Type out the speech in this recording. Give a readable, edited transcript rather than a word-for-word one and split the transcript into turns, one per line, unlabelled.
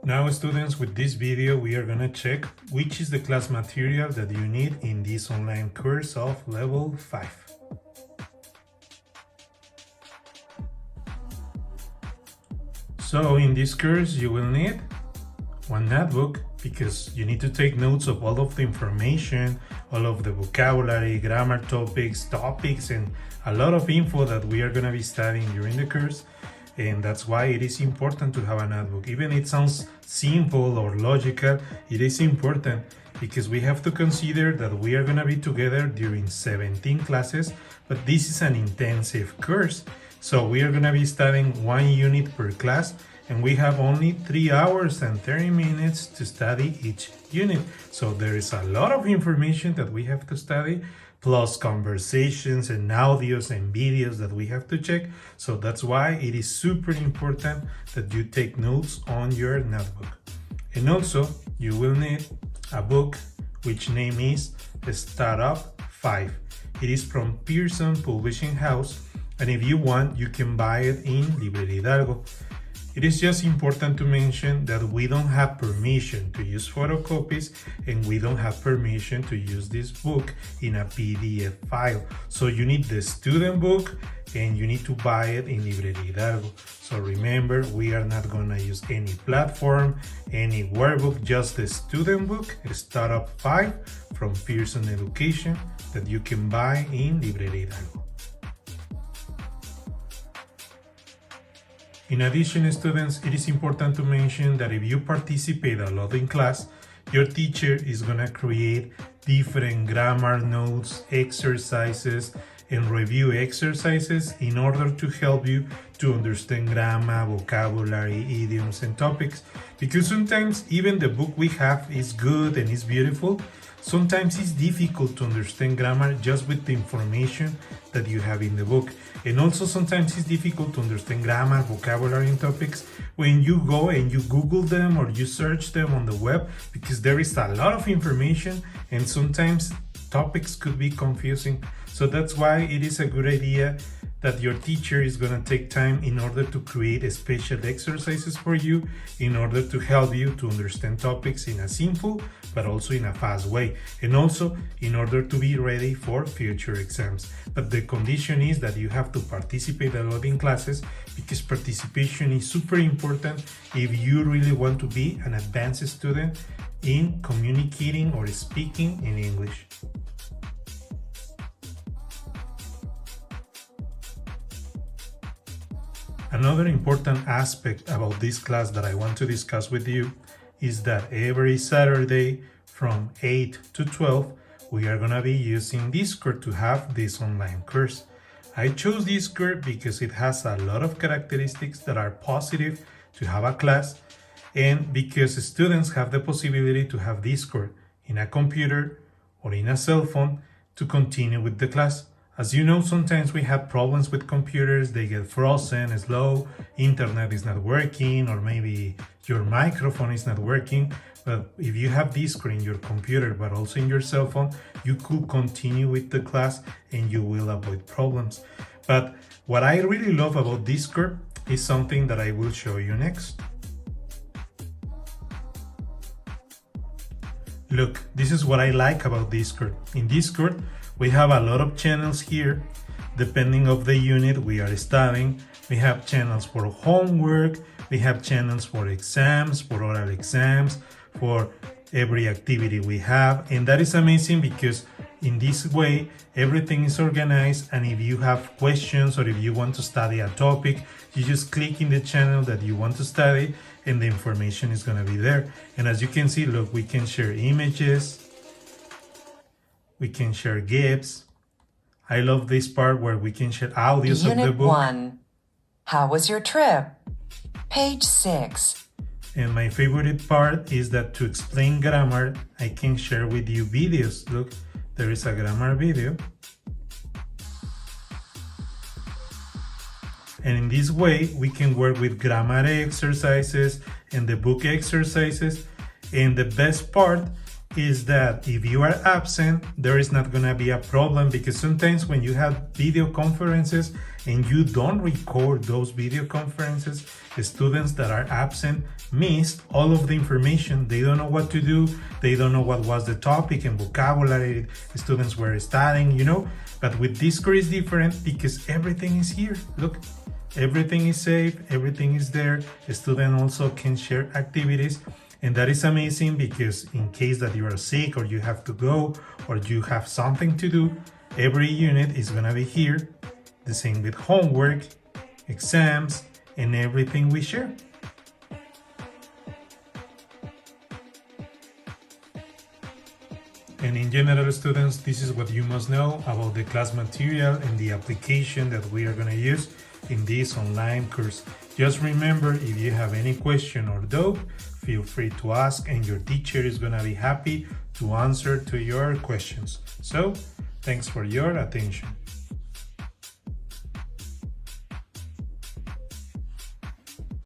Now students, with this video we are gonna check which is the class material that you need in this online course of level 5. So in this course you will need one notebook because you need to take notes of all of the information, all of the vocabulary, grammar topics, and a lot of info that we are gonna be studying during the course. And that's why it is important to have a notebook. Even it sounds simple or logical, it is important because we have to consider that we are going to be together during 17 classes, but this is an intensive course. So we are going to be studying one unit per class, and we have only 3 hours and 30 minutes to study each unit. So there is a lot of information that we have to study, plus conversations and audios and videos that we have to check. So that's why it is super important that you take notes on your notebook. And also you will need a book which name is Startup 5. It is from Pearson Publishing House, and if you want you can buy it in Librería Hidalgo. It is just important to mention that we don't have permission to use photocopies, and we don't have permission to use this book in a PDF file. So you need the student book and you need to buy it in Librería Hidalgo. So remember, we are not gonna use any platform, any workbook, just the student book, Startup 5 from Pearson Education that you can buy in Librería Hidalgo. In addition, students, it is important to mention that if you participate a lot in class, your teacher is going to create different grammar notes, exercises, and review exercises in order to help you to understand grammar, vocabulary, idioms, and topics. Because sometimes even the book we have is good and is beautiful, sometimes it's difficult to understand grammar just with the information that you have in the book. And also sometimes it's difficult to understand grammar, vocabulary, and topics when you go and you Google them or you search them on the web, because there is a lot of information and sometimes topics could be confusing. So that's why it is a good idea that your teacher is going to take time in order to create special exercises for you in order to help you to understand topics in a simple but also in a fast way, and also in order to be ready for future exams. But the condition is that you have to participate a lot in classes, because participation is super important if you really want to be an advanced student in communicating or speaking in English. Another important aspect about this class that I want to discuss with you is that every Saturday from 8 to 12, we are going to be using Discord to have this online course. I chose Discord because it has a lot of characteristics that are positive to have a class, and because students have the possibility to have Discord in a computer or in a cell phone to continue with the class. As you know, sometimes we have problems with computers, they get frozen, slow, internet is not working, or maybe your microphone is not working. But if you have Discord in your computer, but also in your cell phone, you could continue with the class and you will avoid problems. But what I really love about Discord is something that I will show you next. Look, this is what I like about Discord. In Discord, we have a lot of channels here. Depending of the unit we are studying, we have channels for homework, we have channels for exams, for oral exams, for every activity we have. And that is amazing because in this way, everything is organized. And if you have questions or if you want to study a topic, you just click in the channel that you want to study and the information is going to be there. And as you can see, look, we can share images, we can share GIFs. I love this part where we can share audios of the book.
Unit 1. How was your trip? Page 6.
And my favorite part is that to explain grammar, I can share with you videos. Look, there is a grammar video. And in this way, we can work with grammar exercises and the book exercises. And the best part is that if you are absent, there is not gonna be a problem, because sometimes when you have video conferences and you don't record those video conferences, the students that are absent missed all of the information. They don't know what to do. They don't know what was the topic and vocabulary students were studying, But with Discord is different because everything is here. Look, everything is safe, everything is there. The student also can share activities. And that is amazing because in case that you are sick or you have to go or you have something to do, every unit is gonna be here. The same with homework, exams, and everything we share. And in general, students, this is what you must know about the class material and the application that we are going to use in this online course. Just remember, if you have any question or doubt, feel free to ask, and your teacher is going to be happy to answer to your questions. So, thanks for your attention.